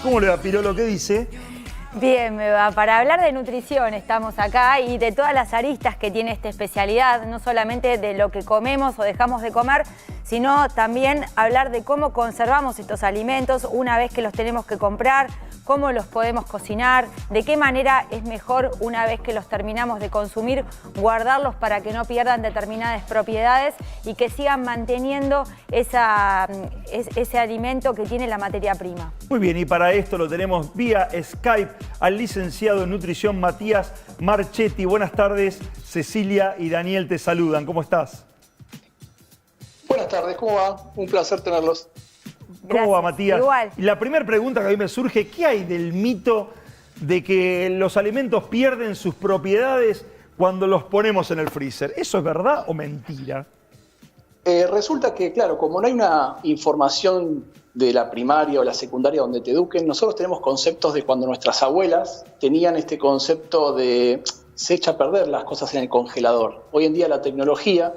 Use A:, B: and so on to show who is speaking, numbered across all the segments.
A: ¿Cómo le va, Pirolo? ¿Qué dice?
B: Bien, me va. Para hablar de nutrición estamos acá y de todas las aristas que tiene esta especialidad, no solamente de lo que comemos o dejamos de comer, sino también hablar de cómo conservamos estos alimentos una vez que los tenemos que comprar, cómo los podemos cocinar, de qué manera es mejor una vez que los terminamos de consumir, guardarlos para que no pierdan determinadas propiedades y que sigan manteniendo ese alimento que tiene la materia prima.
A: Muy bien, y para esto lo tenemos vía Skype al licenciado en nutrición Matías Marchetti. Buenas tardes, Cecilia y Daniel te saludan. ¿Cómo estás?
C: Buenas tardes, ¿cómo va? Un placer tenerlos.
A: ¿Cómo va, Matías?
B: Igual.
A: Y la primera pregunta que a mí me surge, ¿qué hay del mito de que los alimentos pierden sus propiedades cuando los ponemos en el freezer? ¿Eso es verdad o mentira?
C: Resulta que, claro, como no hay una información de la primaria o la secundaria donde te eduquen, nosotros tenemos conceptos de cuando nuestras abuelas tenían este concepto de se echa a perder las cosas en el congelador. Hoy en día la tecnología,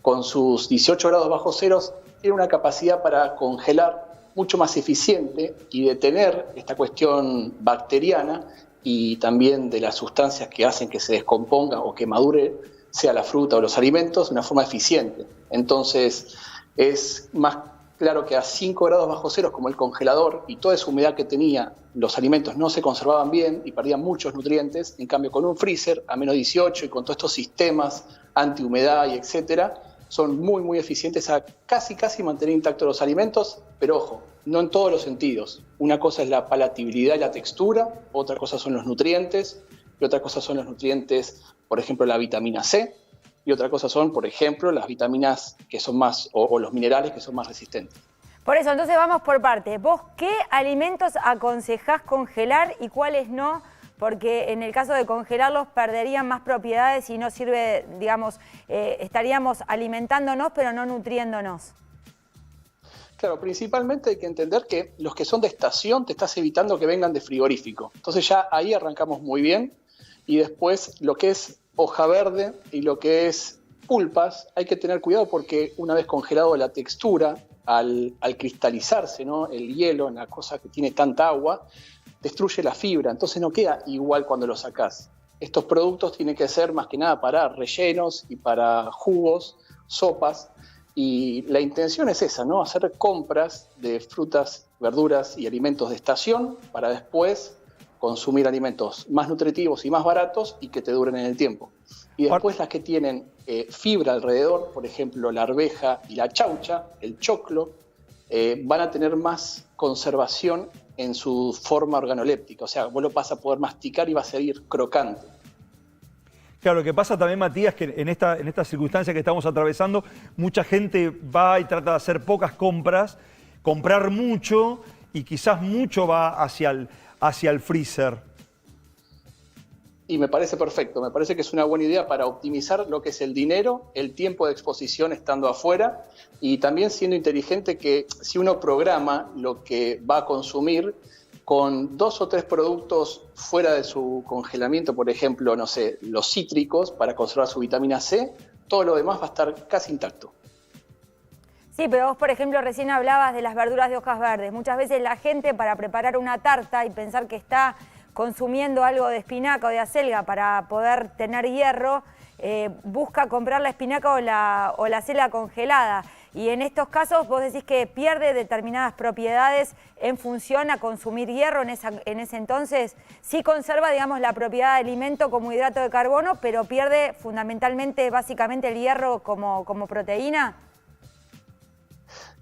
C: con sus 18 grados bajo ceros, tiene una capacidad para congelar mucho más eficiente y detener esta cuestión bacteriana y también de las sustancias que hacen que se descomponga o que madure, sea la fruta o los alimentos, de una forma eficiente. Entonces, es más claro que a 5 grados bajo cero, como el congelador, y toda esa humedad que tenía, los alimentos no se conservaban bien y perdían muchos nutrientes. En cambio, con un freezer a menos 18 y con todos estos sistemas antihumedad y etcétera, son muy, muy eficientes a casi mantener intactos los alimentos, pero ojo, no en todos los sentidos. Una cosa es la palatabilidad y la textura, otra cosa son los nutrientes, y otra cosa son los nutrientes, por ejemplo, la vitamina C, y otra cosa son, por ejemplo, las vitaminas que son más, o los minerales que son más resistentes.
B: Por eso, entonces vamos por partes. ¿Vos qué alimentos aconsejás congelar y cuáles no? Porque en el caso de congelarlos perderían más propiedades y no sirve, digamos, estaríamos alimentándonos pero no nutriéndonos.
C: Claro, principalmente hay que entender que los que son de estación te estás evitando que vengan de frigorífico. Entonces ya ahí arrancamos muy bien. Y después lo que es hoja verde y lo que es pulpas, hay que tener cuidado porque una vez congelado la textura, al cristalizarse, ¿no? El hielo, una cosa que tiene tanta agua, destruye la fibra, entonces no queda igual cuando lo sacás. Estos productos tienen que ser más que nada para rellenos y para jugos, sopas, y la intención es esa, ¿no? Hacer compras de frutas, verduras y alimentos de estación para después consumir alimentos más nutritivos y más baratos y que te duren en el tiempo. Y después las que tienen fibra alrededor, por ejemplo la arveja y la chaucha, el choclo, van a tener más conservación en su forma organoléptica. O sea, vos lo vas a poder masticar y va a seguir crocante.
A: Claro, lo que pasa también, Matías, que en esta circunstancia que estamos atravesando, mucha gente va y trata de hacer pocas compras, comprar mucho y quizás mucho va hacia el freezer.
C: Y me parece perfecto, me parece que es una buena idea para optimizar lo que es el dinero, el tiempo de exposición estando afuera y también siendo inteligente que si uno programa lo que va a consumir con 2 o 3 productos fuera de su congelamiento, por ejemplo, no sé, los cítricos para conservar su vitamina C, todo lo demás va a estar casi intacto.
B: Sí, pero vos, por ejemplo, recién hablabas de las verduras de hojas verdes. Muchas veces la gente para preparar una tarta y pensar que está consumiendo algo de espinaca o de acelga para poder tener hierro, busca comprar la espinaca o la acelga congelada. Y en estos casos vos decís que pierde determinadas propiedades en función a consumir hierro en ese entonces. Sí conserva, digamos, la propiedad de alimento como hidrato de carbono, pero pierde fundamentalmente, básicamente, el hierro como proteína.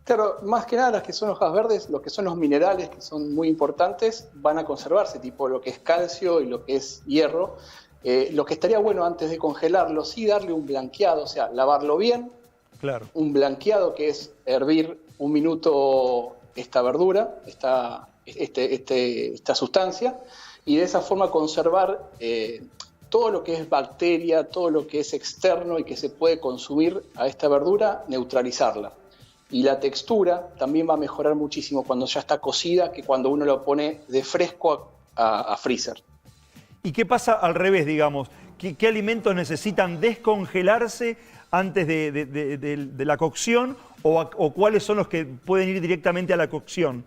C: Claro, más que nada las que son hojas verdes, lo que son los minerales, que son muy importantes, van a conservarse, tipo lo que es calcio y lo que es hierro. Lo que estaría bueno antes de congelarlo, sí darle un blanqueado, o sea, lavarlo bien.
A: Claro.
C: Un blanqueado que es hervir 1 minuto esta verdura, esta sustancia, y de esa forma conservar todo lo que es bacteria, todo lo que es externo y que se puede consumir a esta verdura, neutralizarla. Y la textura también va a mejorar muchísimo cuando ya está cocida que cuando uno lo pone de fresco a freezer.
A: ¿Y qué pasa al revés, digamos? ¿Qué alimentos necesitan descongelarse antes de la cocción o cuáles son los que pueden ir directamente a la cocción?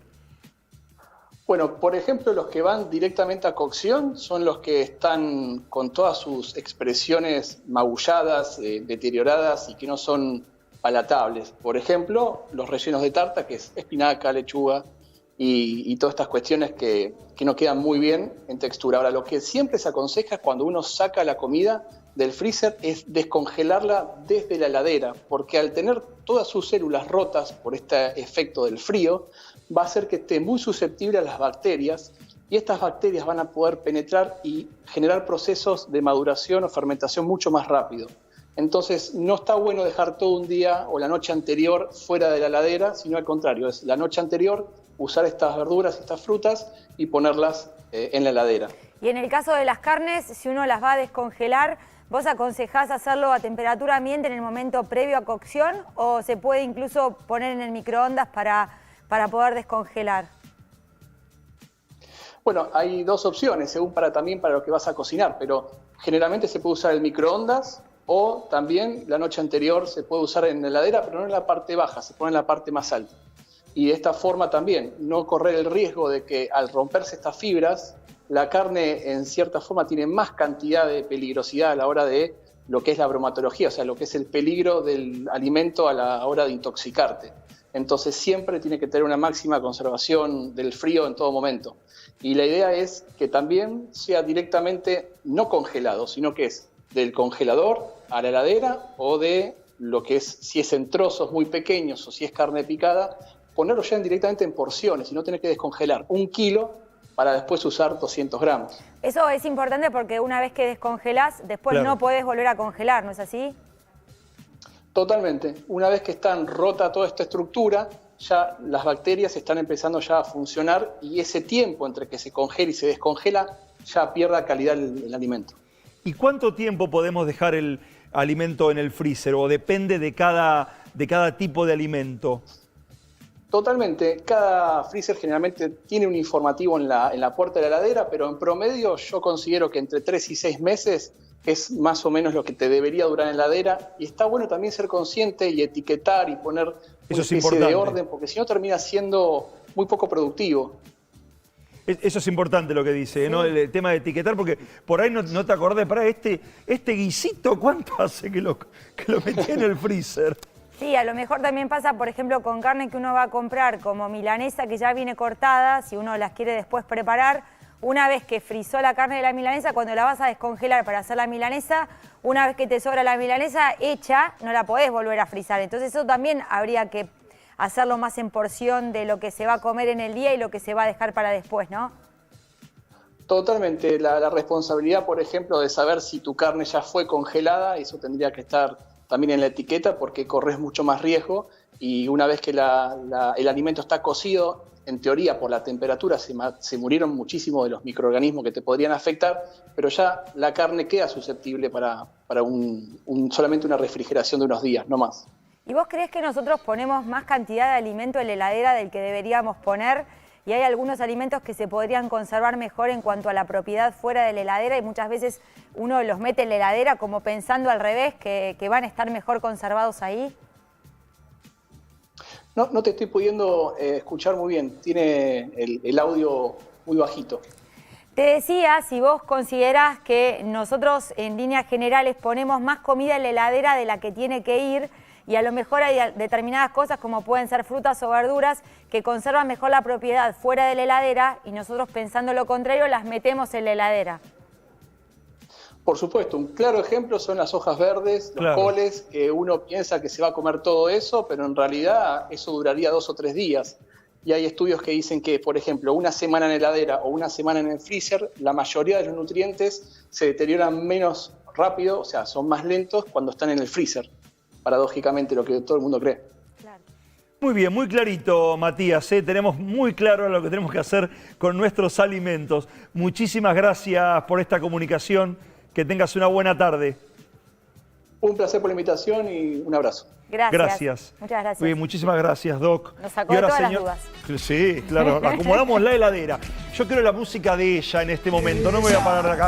C: Bueno, por ejemplo, los que van directamente a cocción son los que están con todas sus expresiones magulladas, deterioradas y que no son palatables. Por ejemplo, los rellenos de tarta, que es espinaca, lechuga y todas estas cuestiones que no quedan muy bien en textura. Ahora, lo que siempre se aconseja cuando uno saca la comida del freezer es descongelarla desde la heladera, porque al tener todas sus células rotas por este efecto del frío, va a hacer que esté muy susceptible a las bacterias y estas bacterias van a poder penetrar y generar procesos de maduración o fermentación mucho más rápido. Entonces, no está bueno dejar todo un día o la noche anterior fuera de la heladera, sino al contrario, es la noche anterior usar estas verduras, estas frutas y ponerlas en la heladera.
B: Y en el caso de las carnes, si uno las va a descongelar, ¿vos aconsejás hacerlo a temperatura ambiente en el momento previo a cocción o se puede incluso poner en el microondas para poder descongelar?
C: Bueno, hay dos opciones, según también para lo que vas a cocinar, pero generalmente se puede usar el microondas o también la noche anterior se puede usar en la heladera, pero no en la parte baja, se pone en la parte más alta. Y de esta forma también no correr el riesgo de que al romperse estas fibras, la carne en cierta forma tiene más cantidad de peligrosidad a la hora de lo que es la bromatología, o sea, lo que es el peligro del alimento a la hora de intoxicarte. Entonces siempre tiene que tener una máxima conservación del frío en todo momento. Y la idea es que también sea directamente no congelado, sino que es del congelador a la heladera o de lo que es, si es en trozos muy pequeños o si es carne picada, ponerlo ya directamente en porciones y no tener que descongelar 1 kilo para después usar 200 gramos.
B: Eso es importante porque una vez que descongelás, después
A: Claro.
B: no podés volver a congelar, ¿no es así?
C: Totalmente. Una vez que están rota toda esta estructura, ya las bacterias están empezando ya a funcionar y ese tiempo entre que se congela y se descongela ya pierde calidad el alimento.
A: ¿Y cuánto tiempo podemos dejar el alimento en el freezer o depende de cada tipo de alimento?
C: Totalmente. Cada freezer generalmente tiene un informativo en la puerta de la heladera, pero en promedio yo considero que entre 3 y 6 meses es más o menos lo que te debería durar en la heladera. Y está bueno también ser consciente y etiquetar y poner una especie de orden, porque si no termina siendo muy poco productivo.
A: Eso es importante lo que dice, ¿no? El tema de etiquetar, porque por ahí no te acordás, para este guisito, ¿cuánto hace que lo metí en el freezer?
B: Sí, a lo mejor también pasa, por ejemplo, con carne que uno va a comprar como milanesa que ya viene cortada, si uno las quiere después preparar, una vez que frizó la carne de la milanesa, cuando la vas a descongelar para hacer la milanesa, una vez que te sobra la milanesa hecha, no la podés volver a frizar. Entonces eso también habría que hacerlo más en porción de lo que se va a comer en el día y lo que se va a dejar para después, ¿no?
C: Totalmente. La responsabilidad, por ejemplo, de saber si tu carne ya fue congelada, eso tendría que estar también en la etiqueta porque corres mucho más riesgo y una vez que el alimento está cocido, en teoría por la temperatura se murieron muchísimos de los microorganismos que te podrían afectar, pero ya la carne queda susceptible para solamente una refrigeración de unos días, no más.
B: ¿Y vos creés que nosotros ponemos más cantidad de alimento en la heladera del que deberíamos poner? Y hay algunos alimentos que se podrían conservar mejor en cuanto a la propiedad fuera de la heladera y muchas veces uno los mete en la heladera como pensando al revés, que van a estar mejor conservados ahí.
C: No te estoy pudiendo escuchar muy bien, tiene el audio muy bajito.
B: Te decía si vos considerás que nosotros en líneas generales ponemos más comida en la heladera de la que tiene que ir y a lo mejor hay determinadas cosas como pueden ser frutas o verduras que conservan mejor la propiedad fuera de la heladera y nosotros pensando lo contrario las metemos en la heladera.
C: Por supuesto, un claro ejemplo son las hojas verdes, los coles, que uno piensa que se va a comer todo eso, pero en realidad eso duraría 2 o 3 días. Y hay estudios que dicen que, por ejemplo, una semana en heladera o una semana en el freezer, la mayoría de los nutrientes se deterioran menos rápido, o sea, son más lentos cuando están en el freezer. Paradójicamente, lo que todo el mundo cree.
B: Claro.
A: Muy bien, muy clarito, Matías, ¿eh? Tenemos muy claro lo que tenemos que hacer con nuestros alimentos. Muchísimas gracias por esta comunicación. Que tengas una buena tarde.
C: Un placer por la invitación y un abrazo.
B: Gracias. Muchas gracias.
A: Muy bien, muchísimas gracias, Doc.
B: Nos sacó de todas las dudas.
A: Sí, claro, acomodamos la heladera. Yo quiero la música de ella en este momento, no me voy a parar acá.